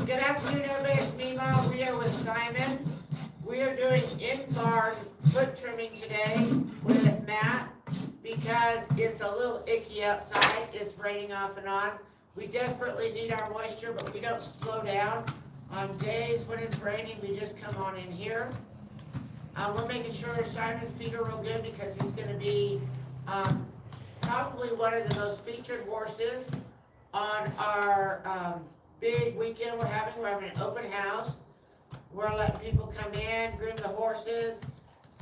Good afternoon, everybody. It's me, Mom. We are with Simon. We are doing in-barn foot trimming today with Matt because it's a little icky outside. It's raining off and on. We desperately need our moisture, but we don't slow down. On days when it's raining, we just come on in here. We're making sure Simon's feet are real good because he's going to be probably one of the most featured horses on our big weekend we're having. We're having an open house. We're letting people come in, groom the horses.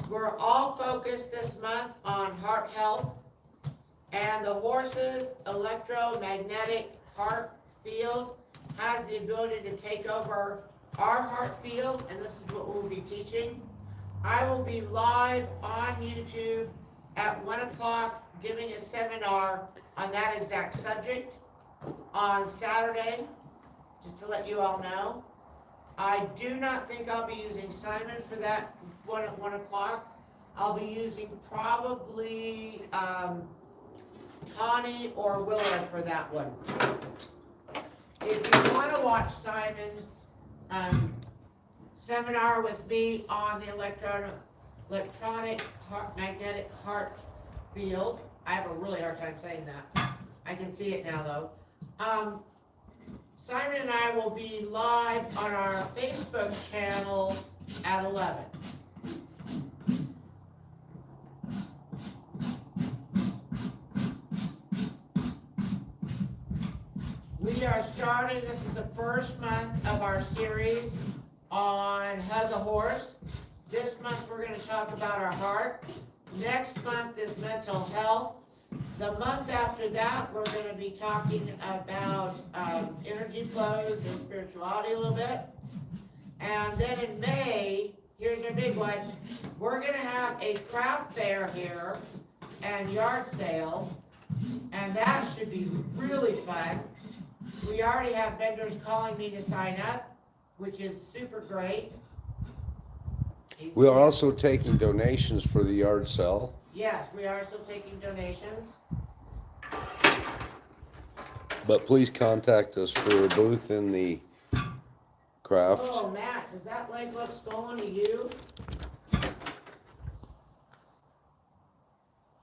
We're all focused this month on heart health, and the horse's electromagnetic heart field has the ability to take over our heart field, and this is what we'll be teaching. I will be live on YouTube at 1 o'clock giving a seminar on that exact subject on Saturday, just to let you all know. I do not think I'll be using Simon for that one at 1 o'clock. I'll be using probably Tawny or Willow for that one. If you want to watch Simon's seminar with me on the electronic magnetic heart field, I have a really hard time saying that. I can see it now though. Simon and I will be live on our Facebook channel at 11. We are starting, this is the first month of our series on Hug a Horse. This month we're going to talk about our heart. Next month is mental health. The month after that, we're going to be talking about energy flows and spirituality a little bit. And then in May, here's our big one, we're going to have a craft fair here and yard sale, and that should be really fun. We already have vendors calling me to sign up, which is super great. We are also taking donations for the yard sale. Yes, we are still taking donations. But please contact us for a booth in the craft. Oh, Matt, does that leg look swollen to you?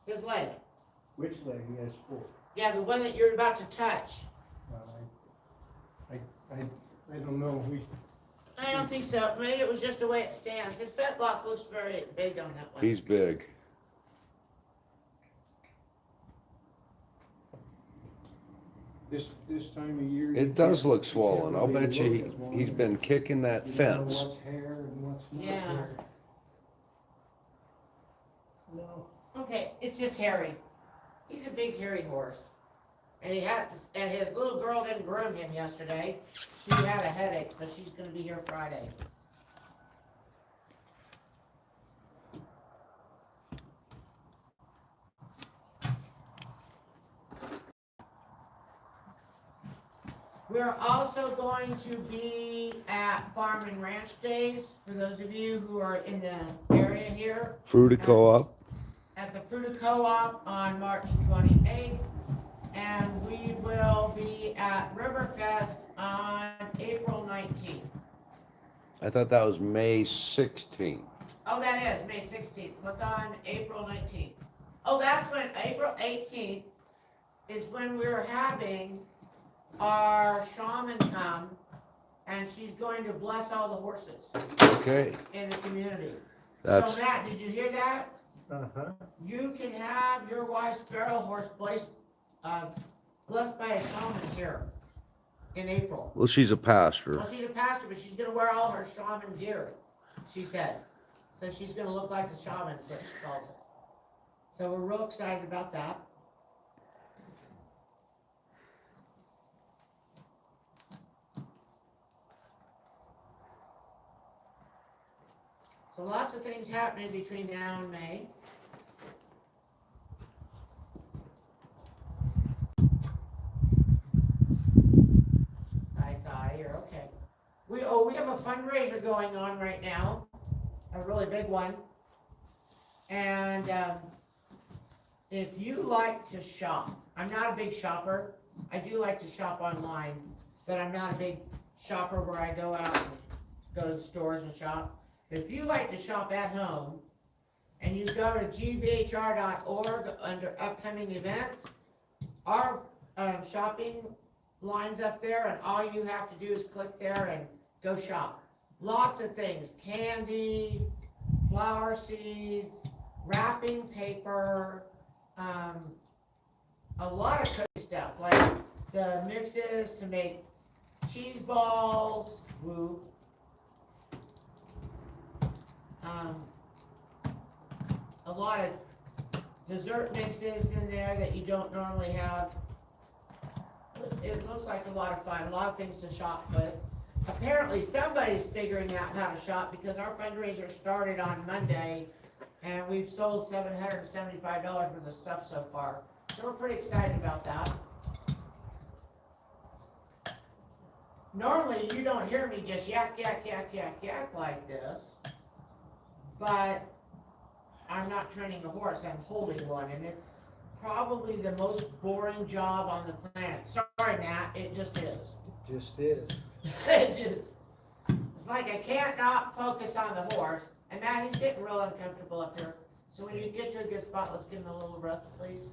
His leg. Which leg he has four? Yeah, the one that you're about to touch. I don't know. I don't think so. Maybe it was just the way it stands. His bet block looks very big on that one. He's big. This time of year. It does look swollen. I'll bet you he's been kicking that fence. What's hair and what's not Yeah. hair. No. Okay, it's just hairy. He's a big hairy horse. And and his little girl didn't groom him yesterday. She had a headache, so she's gonna be here Friday. We're also going to be at Farm and Ranch Days, for those of you who are in the area here. Fruita Co-op. At the Fruita Co-op on March 28th. And we will be at Riverfest on April 19th. I thought that was May 16th. Oh, that is May 16th. What's on April 19th? Oh, that's when April 18th is when we're having our shaman come, and she's going to bless all the horses Okay. in the community. That's So Matt, did you hear that? Uh-huh. You can have your wife's barrel horse blessed by a shaman here in April. well, she's a pastor. Well, she's a pastor, but she's gonna wear all her shaman gear, she said. So she's gonna look like the shaman, is what she calls it. So we're real excited about that. So lots of things happening between now and May. You're okay. We have a fundraiser going on right now, a really big one. And if you like to shop, I'm not a big shopper. I do like to shop online, but I'm not a big shopper where I go out and go to the stores and shop. If you like to shop at home, and you go to gvhr.org under upcoming events, our shopping line's up there, and all you have to do is click there and go shop. Lots of things, candy, flower seeds, wrapping paper, a lot of cooking stuff, like the mixes to make cheese balls, woo. A lot of dessert mixes in there that you don't normally have. It looks like a lot of fun, a lot of things to shop with. Apparently somebody's figuring out how to shop because our fundraiser started on Monday and we've sold $775 worth of stuff so far. So we're pretty excited about that. Normally you don't hear me just yak, yak, yak, yak, yak like this, but I'm not training a horse, I'm holding one, and it's probably the most boring job on the planet. Sorry, Matt, it just is. Just is. It's like I can't not focus on the horse, and Matt, he's getting real uncomfortable up here. So when you get to a good spot, let's give him a little rest, please.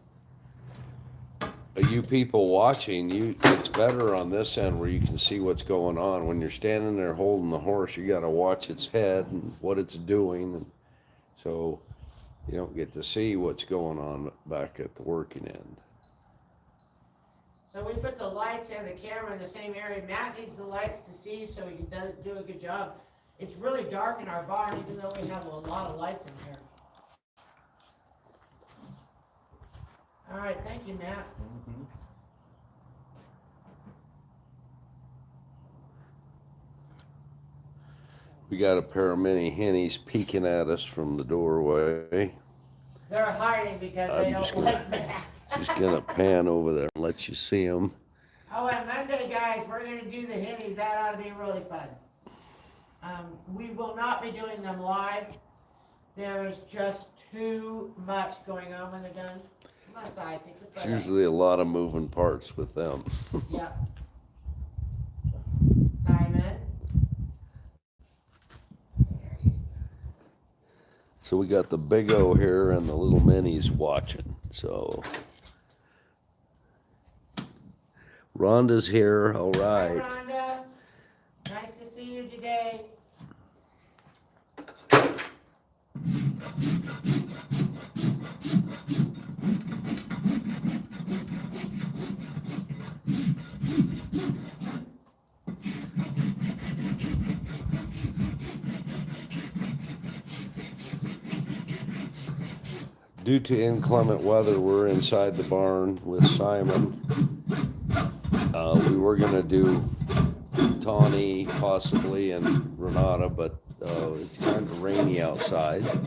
You people watching, it's better on this end where you can see what's going on. When you're standing there holding the horse, you gotta watch its head and what it's doing, and so you don't get to see what's going on back at the working end. So we put the lights and the camera in the same area. Matt needs the lights to see so he can do a good job. It's really dark in our barn, even though we have a lot of lights in here. All right, thank you, Matt. Mm-hmm. We got a pair of mini hennies peeking at us from the doorway. They're hiding because they don't like Matt. Just gonna pan over there and let you see them. Oh, and Monday, guys, we're gonna do the hennies. That ought to be really fun. We will not be doing them live. There's just too much going on when they're done. Come on, side, pick your There's foot up. usually a lot of moving parts with them. Yep. Simon. So we got the big O here and the little minis watching. So Rhonda's here, all Hi, right. Rhonda. Nice to see you today. Due to inclement weather, we're inside the barn with Simon. We were gonna do Tawny possibly and Renata, but it's kind of rainy outside. So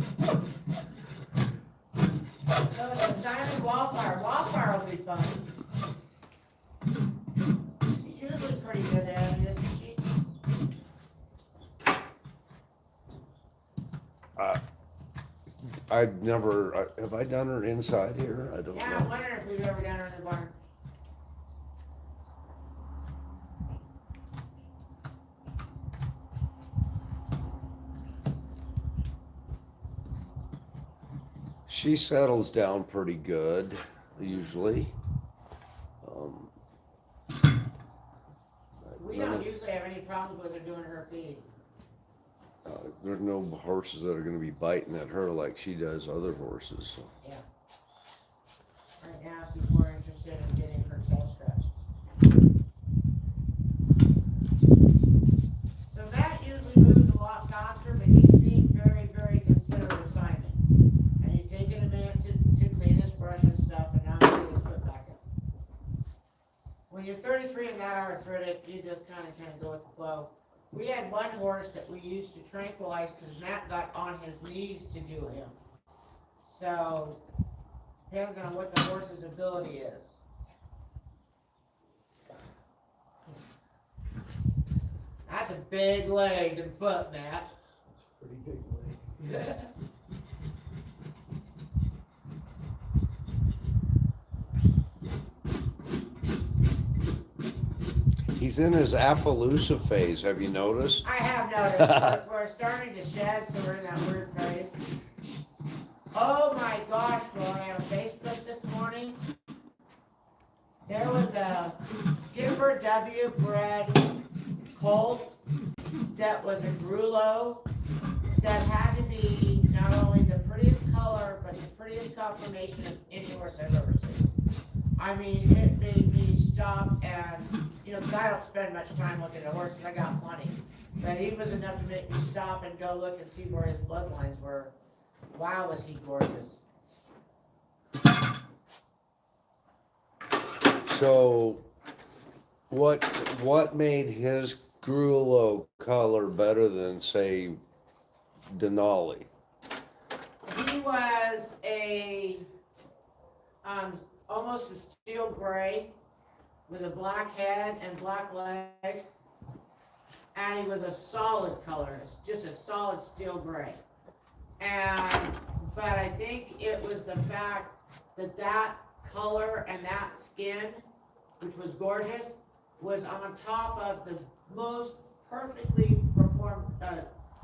it's Simon Wildfire. Wildfire will be fun. She's usually pretty good at it, isn't she? I've never, have I done her inside here? I don't Yeah, I'm know. wondering if we've ever done her in the barn. She settles down pretty good, usually. We don't usually have any problems with her doing her feed. There's no horses that are gonna be biting at her like she does other horses. So. Yeah. Right now, she's more interested in getting her tail scratched. So Matt usually moves a lot faster, but he's being very, very considerate of Simon. And he's taking a minute to clean his brush and stuff, and now he's getting his foot back up. When you're 33 and that arthritic, you just kind of go with the flow. We had one horse that we used to tranquilize because Matt got on his knees to do him. So, depends on what the horse's ability is. That's a big legged foot, Matt. Pretty big leg. he's in his Appaloosa phase. Have you noticed? I have noticed, we're starting to shed, so we're in that weird phase. Oh my gosh, boy, on Facebook this morning, there was a Skipper W bred colt that was a Grulo that had to be not only the prettiest color, but the prettiest confirmation of any horse I've ever seen. I mean, it made me stop and, you know, 'cause I don't spend much time looking at horses, I got plenty. But he was enough to make me stop and go look and see where his bloodlines were. Wow, was he gorgeous. So, what made his Grulo color better than, say, Denali? He was almost a steel gray with a black head and black legs. And he was a solid color, just a solid steel gray. But I think it was the fact that color and that skin, which was gorgeous, was on top of the most perfectly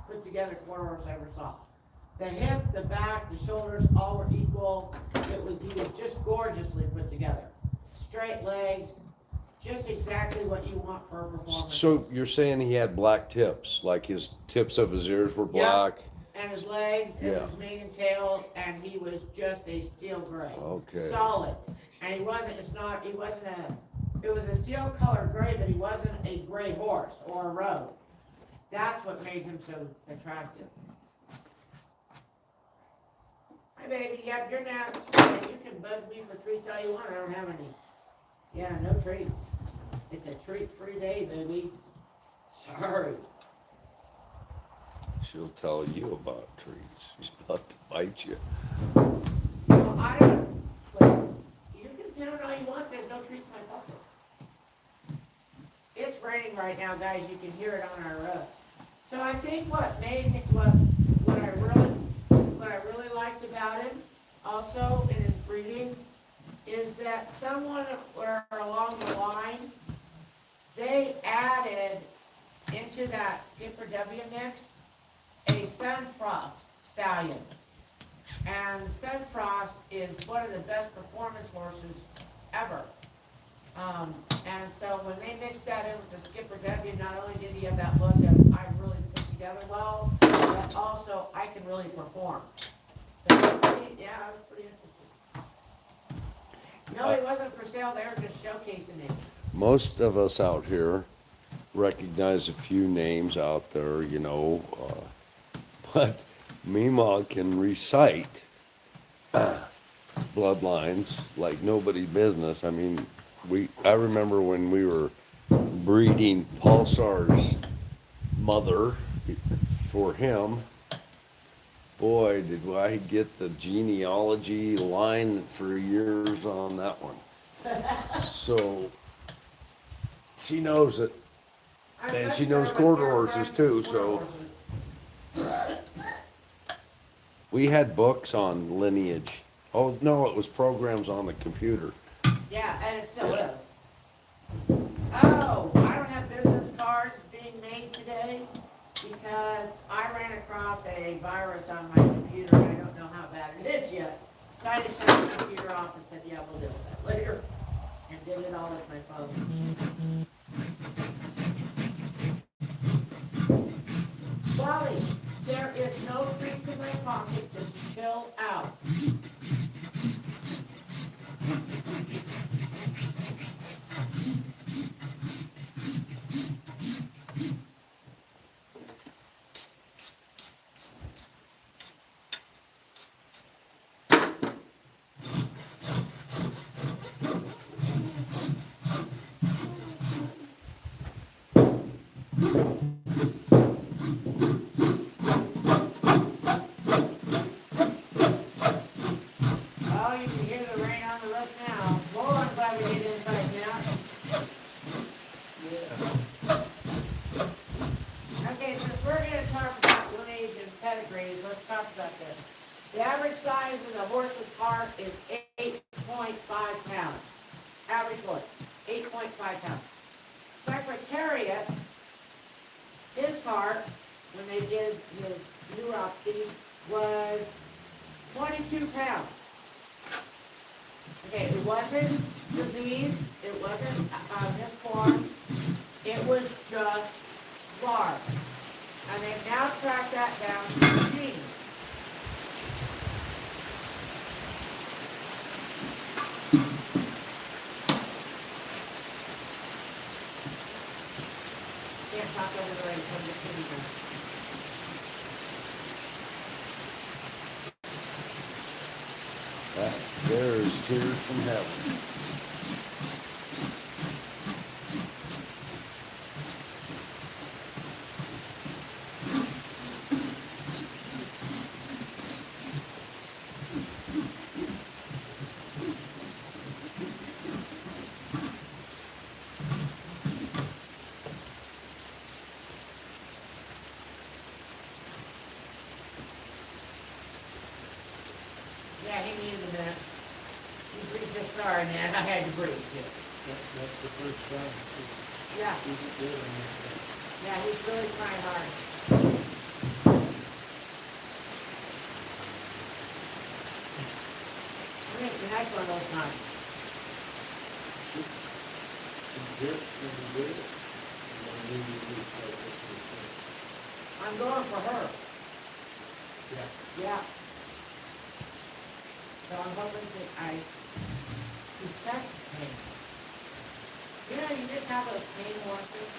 put together quarter horse I ever saw. The hip, the back, the shoulders, all were equal. He was just gorgeously put together. Straight legs, just exactly what you want for a performance. So you're saying he had black tips, like his tips of his ears were black? And his legs, and Yeah. his mane and tail, and he was just a steel gray. Okay. Solid. And it was a steel colored gray, but he wasn't a gray horse or a road. That's what made him so attractive. Hi baby, yep, you're next. You can bug me for treats all you want, I don't have any. Yeah, no treats. It's a treat-free day, baby. Sorry. She'll tell you about treats. She's about to bite you. Well, I don't, well, you can pound all you want, there's no treats in my pocket. It's raining right now, guys, you can hear it on our roof. So I think what I really liked about him, also in his breeding, is that somewhere along the line, they added into that Skipper W mix a Sunfrost stallion. And Sunfrost is one of the best performance horses ever. And so when they mixed that in with the Skipper W, not only did he have that look of I really put together well, but also I can really perform. So yeah, I was pretty interested. No, he wasn't for sale, they were just showcasing it. Most of us out here recognize a few names out there, you know, but Meemaw can recite bloodlines like nobody's business. I mean, I remember when we were breeding Pulsar's mother for him, boy, did I get the genealogy line for years on that one. So she knows it, and she knows quarter horses too, so. We had books on lineage. Oh, no, it was programs on the computer. Yeah, and it still is. Oh, I don't have business cards being made today because I ran across a virus on my computer and I don't know how bad it is yet. So I just shut the computer off and said, yeah, we'll deal with that later. And did it all with my phone. Wally, there is no treats in my pocket, just chill out. The average size of the horse's heart is 8.5 pounds. Average horse, 8.5 pounds. Secretary heart, when they did his neuropsy, was 22 pounds. Okay, it wasn't disease, it wasn't misformed, it was just large. And they've now tracked that down to 15. Can't talk over the radio, so I'm just kidding you. That there's tears from heaven. Yeah, he needed a minute. He breathed just sorry, man. I had to breathe. That's the first time. Yeah, He's good on that. yeah, he's really trying hard. I think tonight's one of those nights. He's good, he's good. And then maybe we start with this. I'm going for her. Yeah. Yeah. So I'm hoping that she's such pain. You know, you just have those pain horses.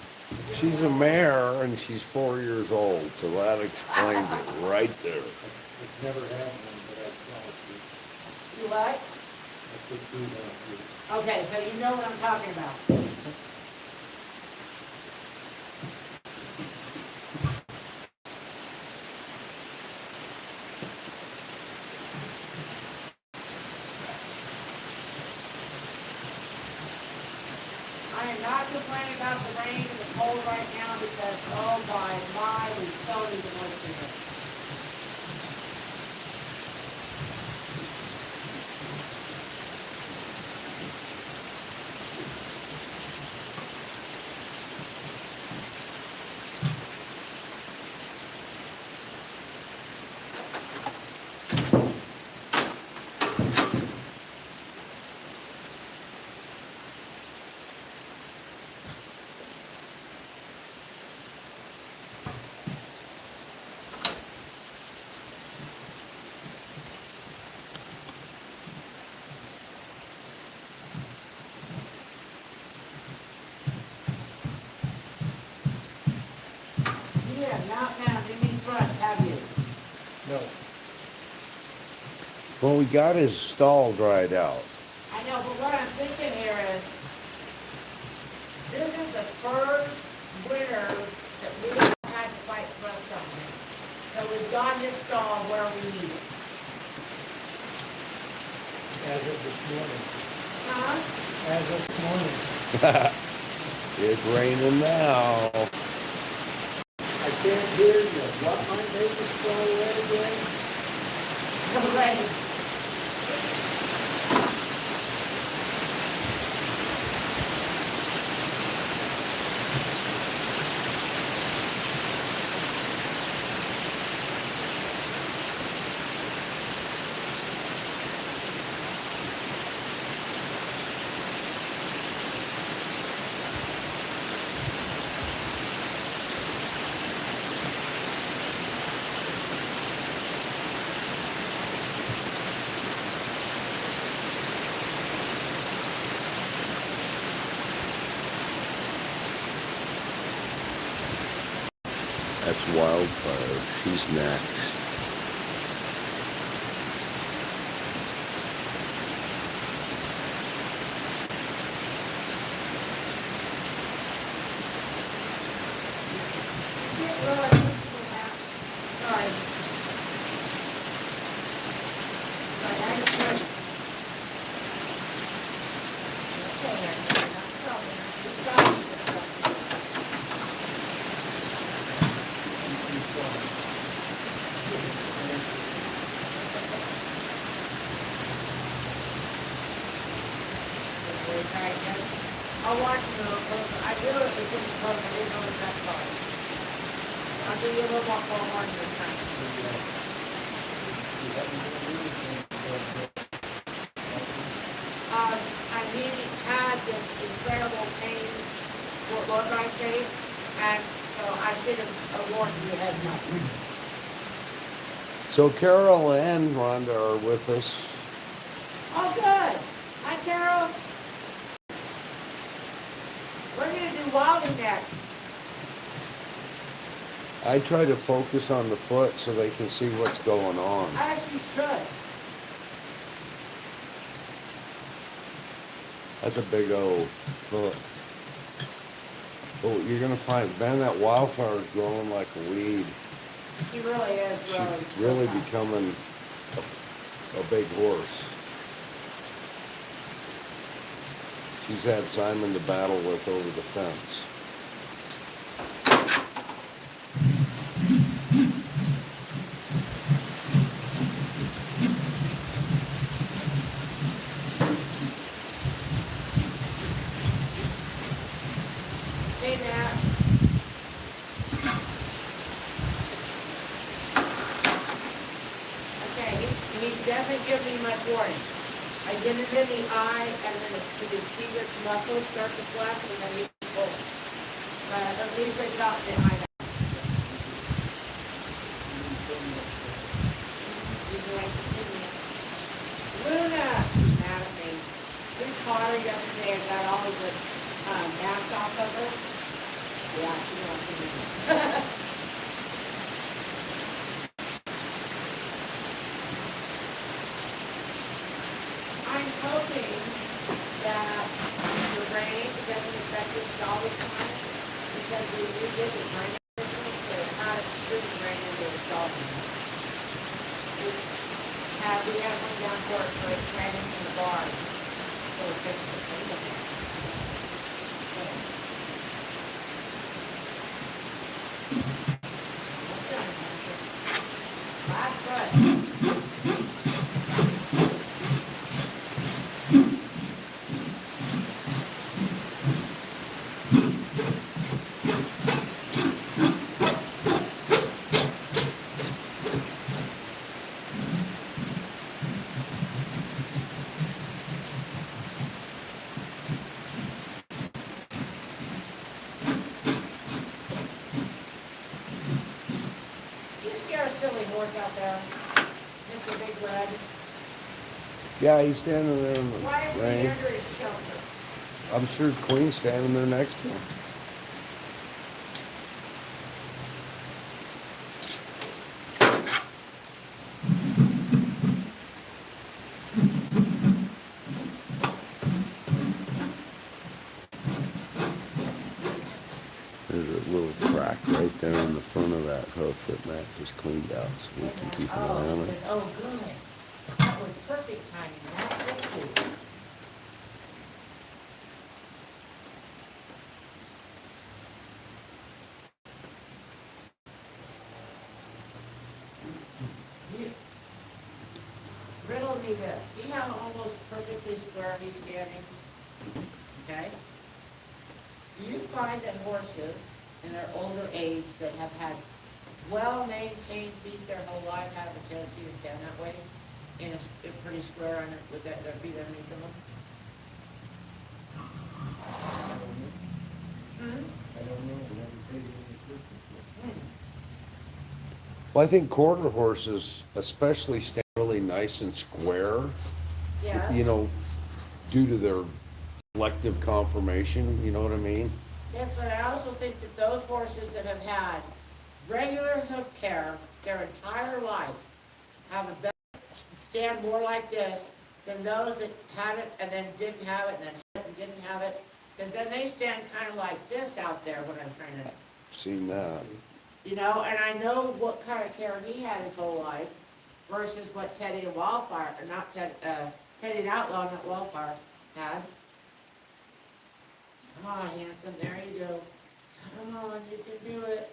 She's a mare and she's 4 years old, so that explains it right there. I've never had one, but I saw it. You what? I put food on it. Okay, so you know what I'm talking about. I am not complaining about the rain and the cold right now because, oh my, we so need the moisture. You have not found any thrust, have you? No. Well, we got his stall dried out. I know, but what I'm thinking here is, this is the first winter that we had to fight thrust on here. So we've got his stall where we need it. As of this morning. Huh? As of this morning. It's raining now. I can't hear you. What my baby's going red again? No rain. That's Wildfire. She's next. Sorry. Sorry, I just heard. Okay, I'm not sorry. Just sorry. I'll watch it a little closer. I knew it was getting close. I didn't know it was that far. give you a little more forewarning this time. I really had this incredible pain for lower my face, and so I should have warned you ahead of time. So Carol and Rhonda are with us. Oh, good. Hi, Carol. We're gonna do Wilding next. I try to focus on the foot so they can see what's going on. As you should. That's a big old hook. Oh, you're gonna find, man, that Wildfire is growing like a weed. She really is She's really. really so fast. becoming a big horse. She's had Simon to battle with over the fence. Hey, Matt. Okay, he doesn't give me much warning. I get it in the eye, and then you can see this muscle start to flex, and then you pull. But at least it's not behind it. Luna is mad at me. We caught her yesterday and got all of the mats off of her. Yeah, she wants to. I'm hoping that the rain doesn't affect us all the time, because we did the rain system, so it had it shouldn't rain into the stall. We had one down for it, so it's raining in the barn, so it fixed it. Last foot. You see our silly horse out there? Mr. Big Red? Yeah, he's standing there in Why is the he rain. under his shelter? I'm sure Queen's standing there next to him. There's a little crack right there in the front of that hoof that Matt just cleaned out, so we can keep an eye Oh, on he it. says, oh, good. That was perfect timing, Matt, thank you. You- Riddle me this, see how almost perfectly square he's standing? Okay? Do you find that horses in their older age that have had well-maintained feet their whole life have a tendency to stand that way in a pretty square under, with their feet underneath them? Hmm? I don't know, I never paid any attention Well, I think quarter horses especially stand really nice and square, Yeah. you know, due to their selective conformation, you know what I mean? Yes, but I also think that those horses that have had regular hoof care their entire life have a better stand more like this than those that had it and then didn't have it and then had it and didn't have it. Because then they stand kind of like this out there when I'm training. Seen that. You know, and I know what kind of care he had his whole life versus what Teddy and Wildfire, or not Ted, Teddy and Outlaw, not Wildfire, had. Come on, handsome, there you go. Come on, you can do it.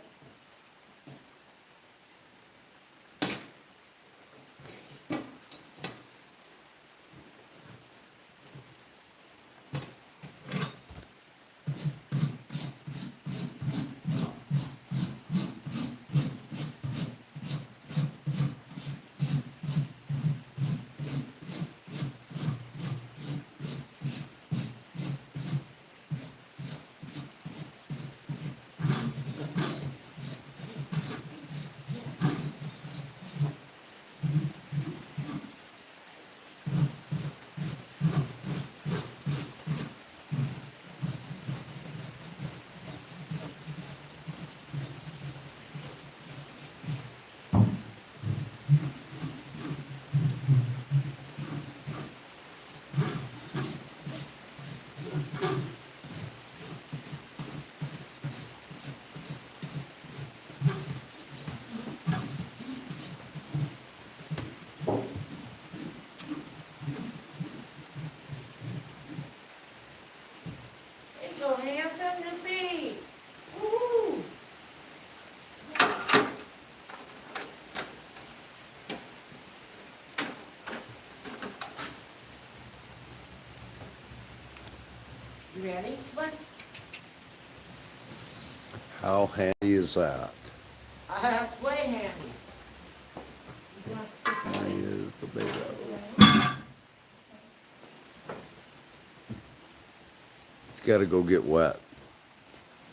ready? Look, How handy is that? that's way handy. Is the big It's gotta go get wet.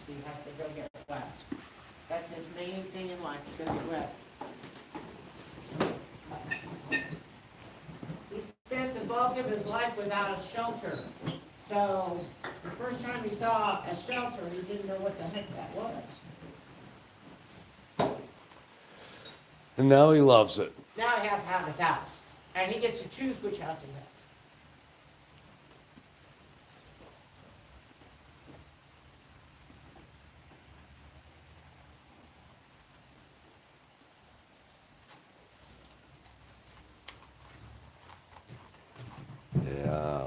So he has to go get wet. That's his main thing in life, to go get wet. He spent the bulk of his life without a shelter. So the first time he saw a shelter, he didn't know what the heck that was. And now he loves it. Now he has to have his house. And he gets to choose which house he has. Yeah.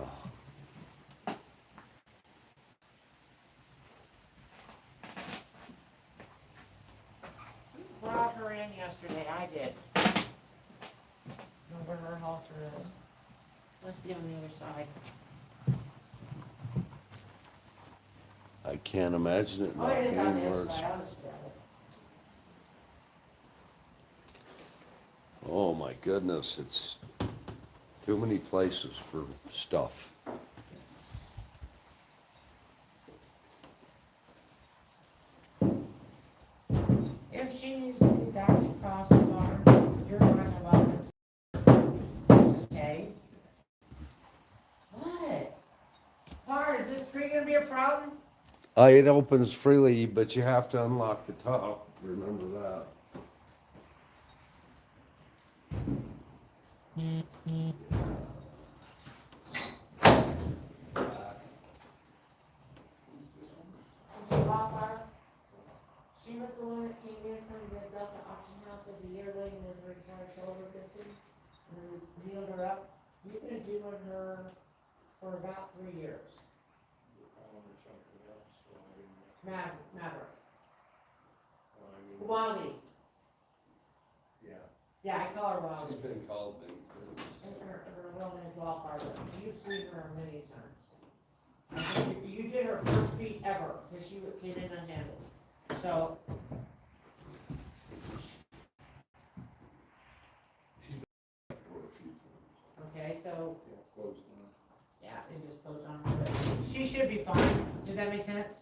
Who brought her in yesterday? I did. Know where her halter is. Must be on the other side. I can't imagine it Oh, not it is on being the where other it's. side. I'll just grab it. Oh my goodness, it's too many places for stuff. If she needs to be back across the barn, you're more than welcome. Okay? What? Hard, is this tree gonna be a problem? It opens freely, but you have to unlock the top. Remember that. This is Wildfire. She was the one that came in from the Delta auction house as a yearling and then her entire shoulder missing. And then we healed her up. We've been doing her for about 3 years. Maverick. Wally. Yeah, I call her Wally. She's been called me. And her real name is Wildfire. You've seen her many times. I think you did her first feet ever, because she came in unhandled. So, okay, so, yeah, it just closed on her. But she should be fine. Does that make sense?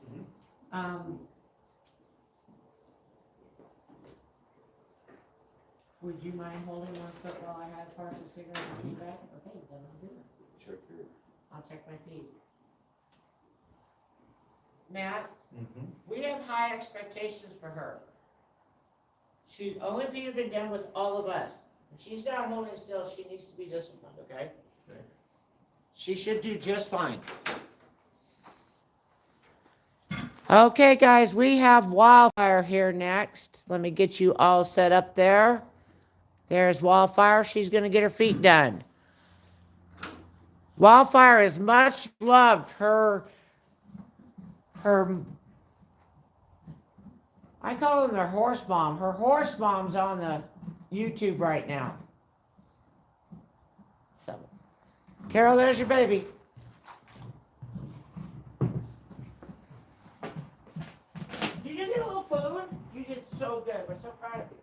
Would you mind holding one foot while I have partial cigarette and feedback? Okay, then I'll do it. Check your. I'll check my feet. Matt, we have high expectations for her. She's only been done with all of us. If she's not holding still, she needs to be disciplined, okay? Okay. She should do just fine. Okay, guys, we have Wildfire here next. Let me get you all set up there. There's Wildfire. She's going to get her feet done. Wildfire is much loved. Her, I call them their horse mom. Her horse mom's on the YouTube right now. So, Carol, there's your baby. Did you get a little food? You did so good. We're so proud of you.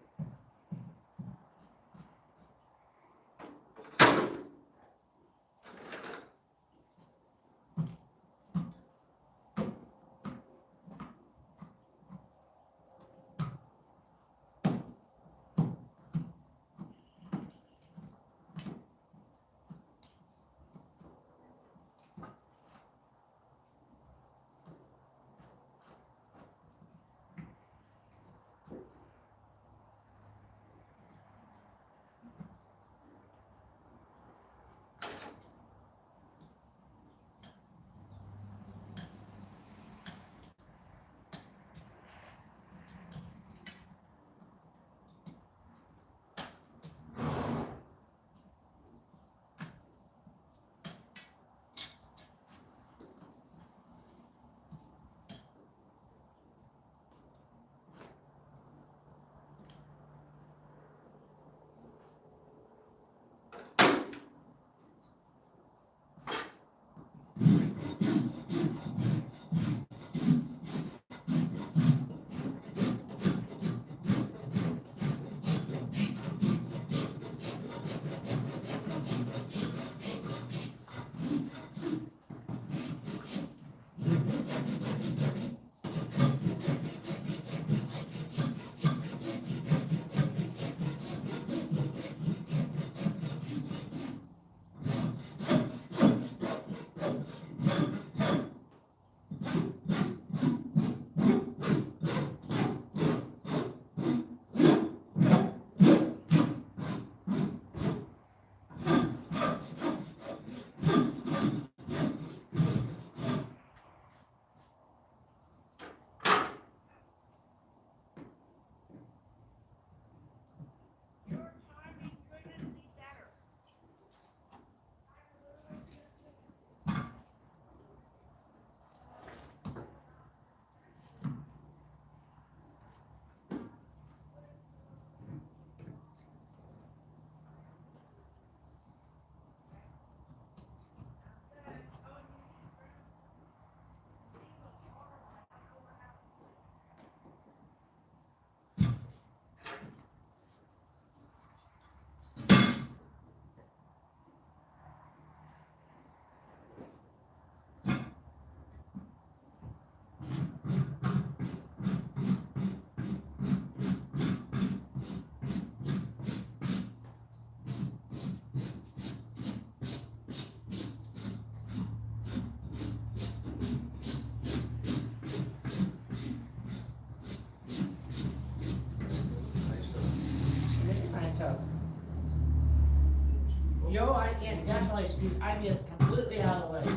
Yo, I can definitely scoot, I get completely out of the way.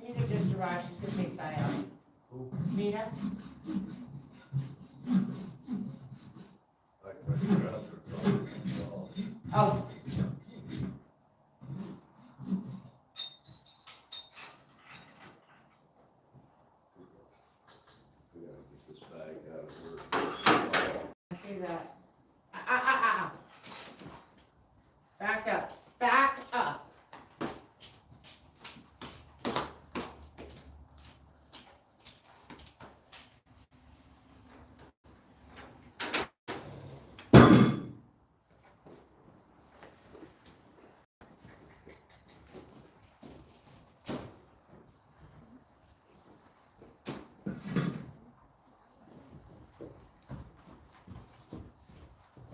Nina just arrived, she's gonna take Si out. Who? Nina? I couldn't grab her dog, that's all. Oh. We gotta get this bag out of her. I see that. Back up, back up.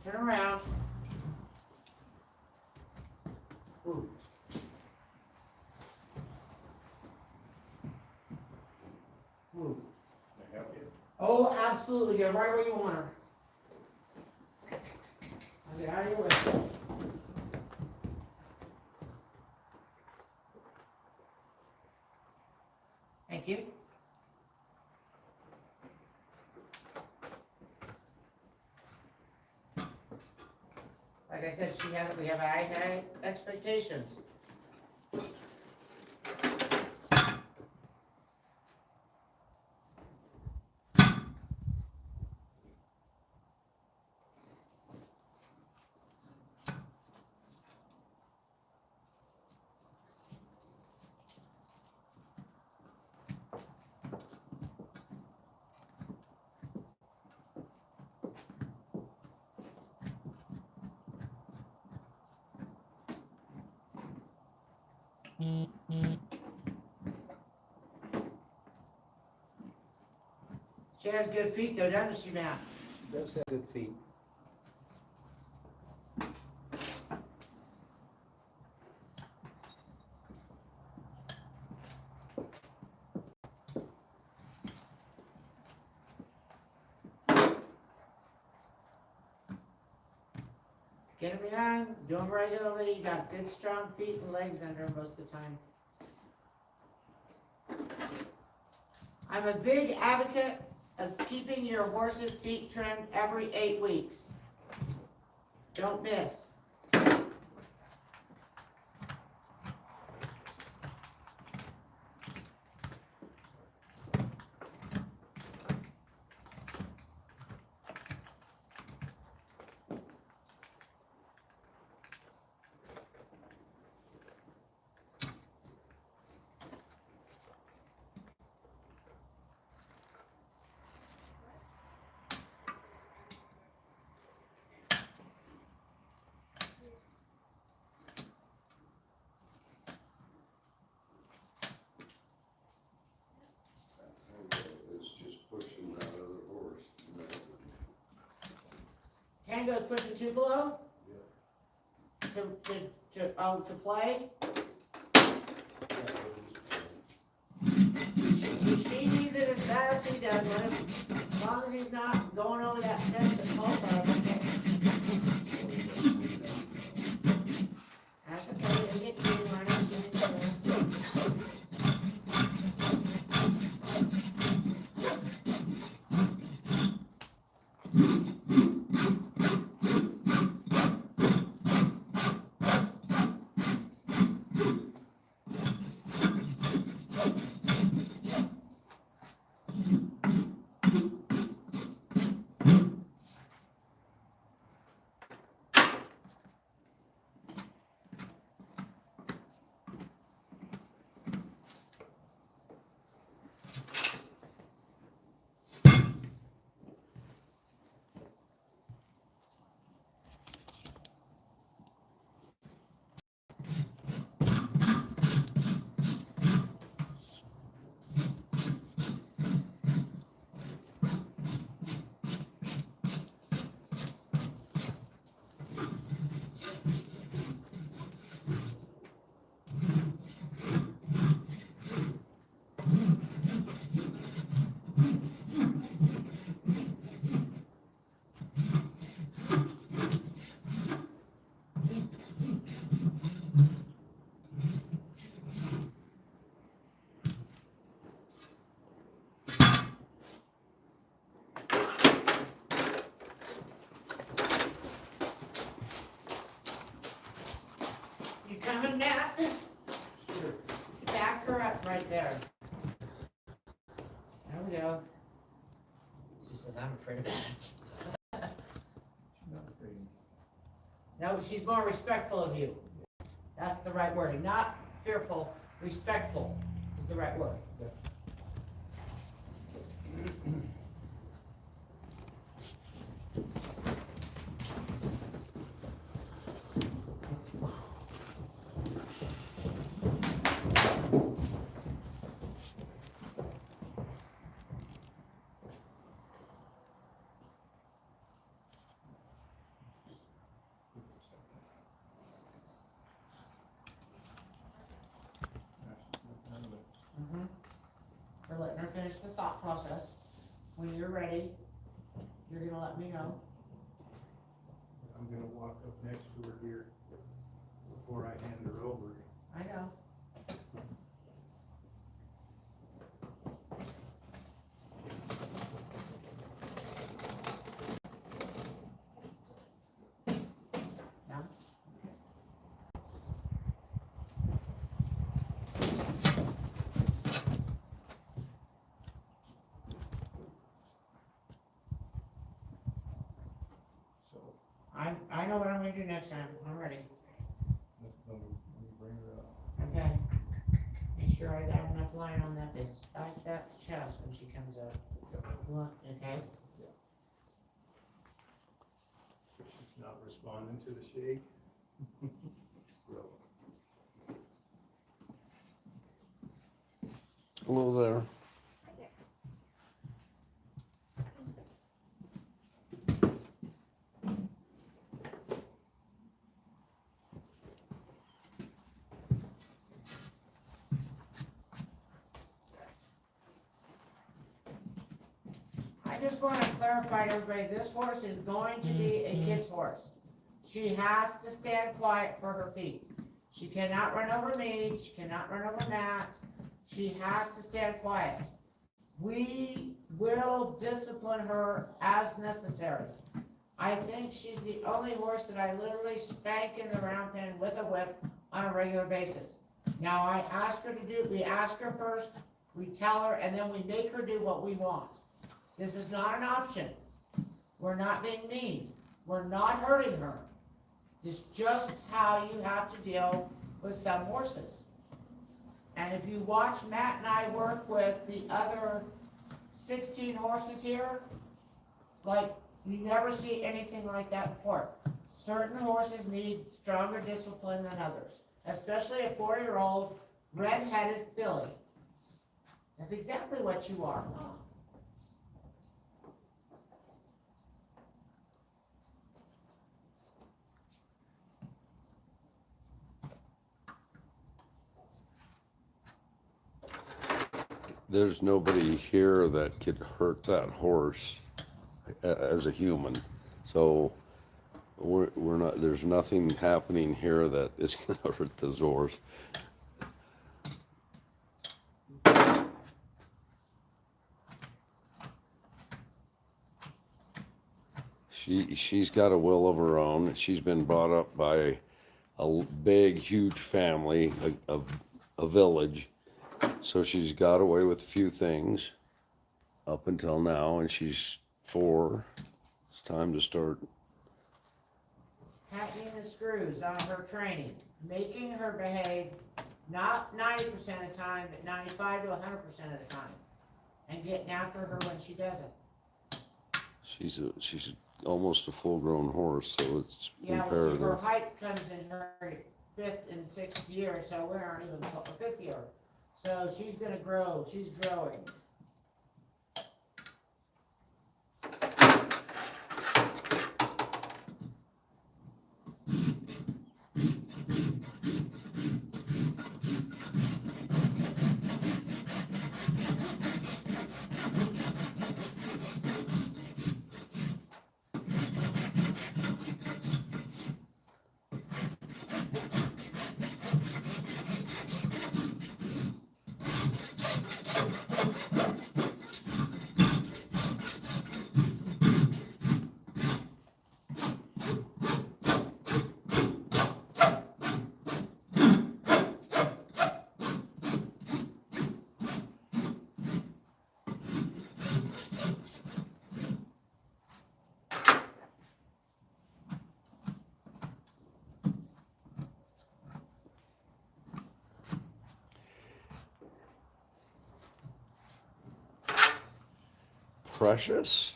Turn around. Ooh. Ooh. Can I help you? Oh, absolutely, you're right where you want her. I'll get out of your way. Thank you. Like I said, we have high expectations. She has good feet though, doesn't she, Matt? She does have good feet. Get them young, do them regularly, you got good strong feet and legs under 'em most of the time. I'm a big advocate of keeping your horse's feet trimmed every 8 weeks. Don't miss. It's just pushing that other horse. Tango's pushing Tupelo to play. She needs it as bad as he does, but as long as he's not going over that fence at Tulsa, okay. That's okay, he'll get you running. right there. There we go. She says, I'm afraid of that. She's not afraid. No, she's more respectful of you. That's the right wording. Not fearful, respectful is the right word. We're letting her finish the thought process. When you're ready, you're gonna let me know. I'm gonna walk up next to her here before I hand her over. I know. No? So, I know what I'm gonna do next time. I'm ready. let me bring her up. Okay. Make sure I got enough line on that, despite that chest when she comes up. Okay? She's not responding to the shake. So, Hello there. I just want to clarify to everybody, this horse is going to be a kid's horse. She has to stand quiet for her feet. She cannot run over me, she cannot run over Matt. She has to stand quiet. We will discipline her as necessary. I think she's the only horse that I literally spank in the round pen with a whip on a regular basis. Now, I ask her to do, we ask her first, we tell her, and then we make her do what we want. This is not an option. We're not being mean. We're not hurting her. It's just how you have to deal with some horses. And if you watch Matt and I work with the other 16 horses here, like, you never see anything like that before. Certain horses need stronger discipline than others, especially a 4-year-old red-headed filly. That's exactly what you are. There's nobody here that could hurt that horse as a human. So we're not, there's nothing happening here that is gonna hurt this horse. She's got a will of her own. She's been brought up by a big, huge family, a village. So she's got away with a few things up until now, and she's 4. It's time to start. Tightening the screws on her training, making her behave not 90% of the time, but 95 to 100% of the time, and getting after her when she doesn't. She's almost a full-grown horse, so it's Yeah, well, see, imperative. her height comes in her 5th and 6th year, so we aren't even 5th year. So she's gonna grow, she's growing. Precious?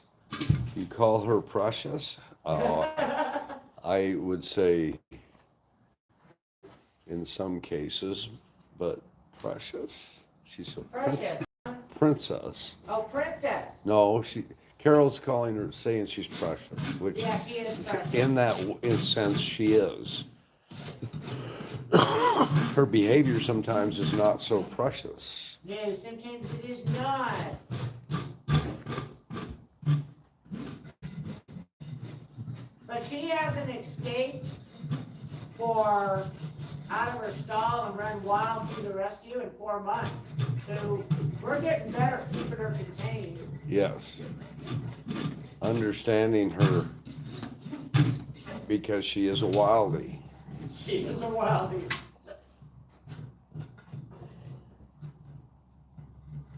You call her precious? I would say in some cases, but precious? She's a Precious. princess. Oh, princess. No, Carol's calling her, saying she's precious, which Yeah, she is precious. in that sense she is. Her behavior sometimes is not so precious. No, sometimes it is not. But she hasn't escaped for out of her stall and run wild through the rescue in 4 months. So we're getting better at keeping her contained. Yes. Understanding her because she is a wildie. She is a wildie.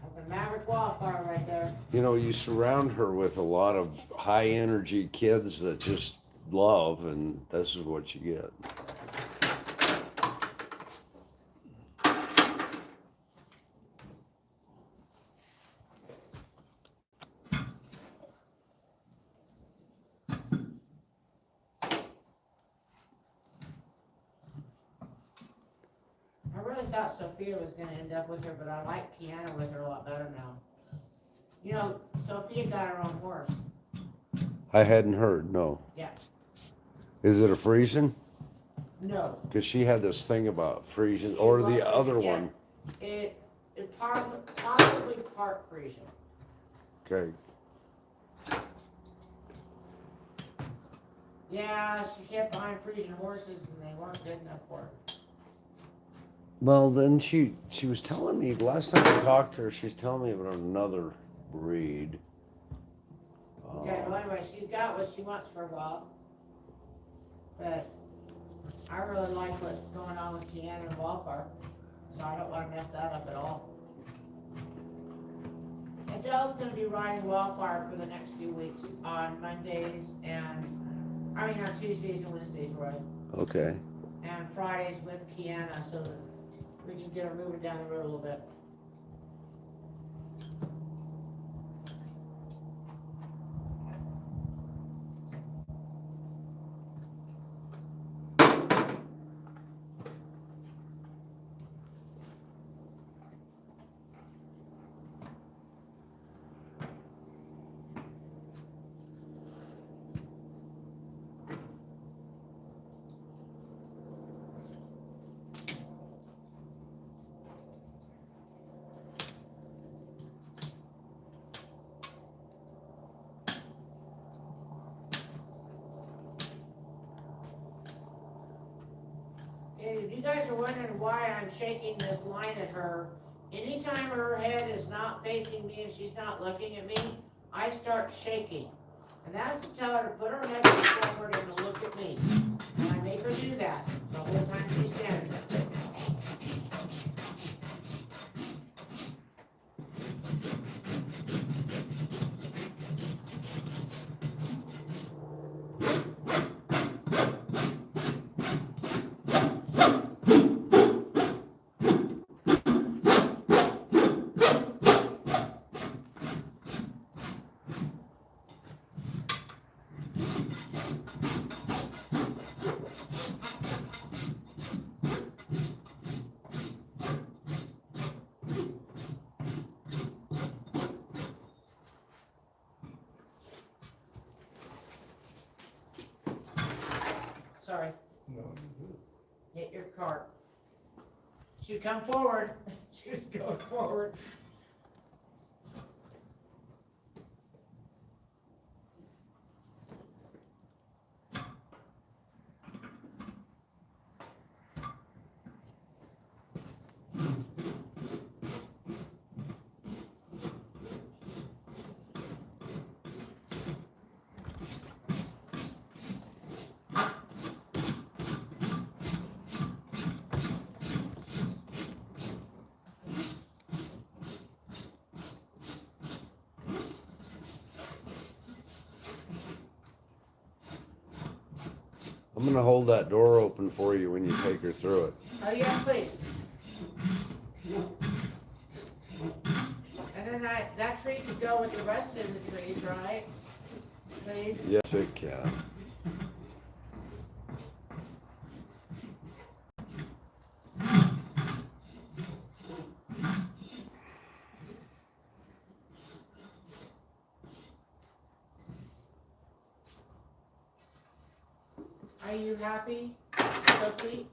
That's a maverick wildfire right there. You know, you surround her with a lot of high energy kids that just love, and this is what you get. I really thought Sophia was gonna end up with her, but I like Kiana with her a lot better now. You know, Sophia got her own horse. I hadn't heard, no. Yeah. Is it a Friesian? No. Because she had this thing about Friesian, or the other Yeah. one. It possibly part Frisian. Okay. Yeah, she kept buying Frisian horses and they weren't good enough for her. Well, then she was telling me, last time I talked to her, she's telling me about another breed. Okay, well anyway, she's got what she wants for a while. But I really like what's going on with Kiana and Wildfire, so I don't want to mess that up at all. Adele's going to be riding Wildfire for the next few weeks on Mondays and, on Tuesdays and Wednesdays, right? Okay. And Fridays with Kiana so that we can get her moving down the road a little bit. If you guys are wondering why I'm shaking this line at her, anytime her head is not facing me and she's not looking at me, I start shaking. And that's to tell her to put her head forward and to look at me. And I make her do that the whole time she's standing there. Sorry, No, you're good. hit your cart. She come forward. She was going forward. I'm gonna hold that door open for you when you take her through it. Oh, yes, please. And then that tree could go with the rest of the trees, right? Please? Yes, it can. Are you happy, Sophie?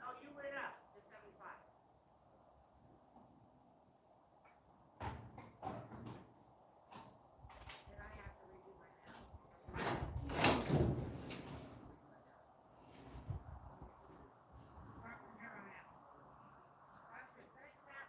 Oh, you went up to 75. Then I have to redo my math. Here I am. That's it. Thanks, Matt. Oh, I don't need to put that in the trash.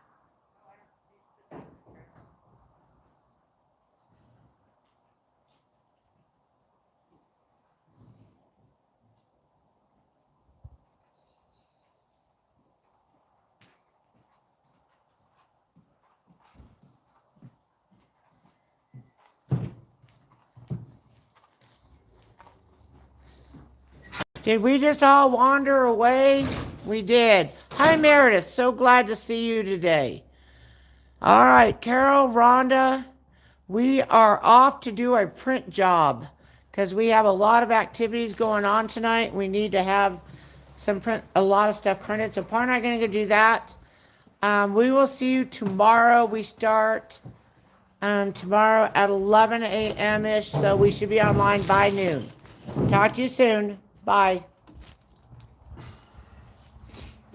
Did we just all wander away? We did. Hi, Meredith. So glad to see you today. All right, Carol, Rhonda, we are off to do a print job because we have a lot of activities going on tonight. We need to have a lot of stuff printed. So, Par and I are going to go do that. We will see you tomorrow. We start tomorrow at 11 a.m. ish, so we should be online by noon. Talk to you soon. Bye.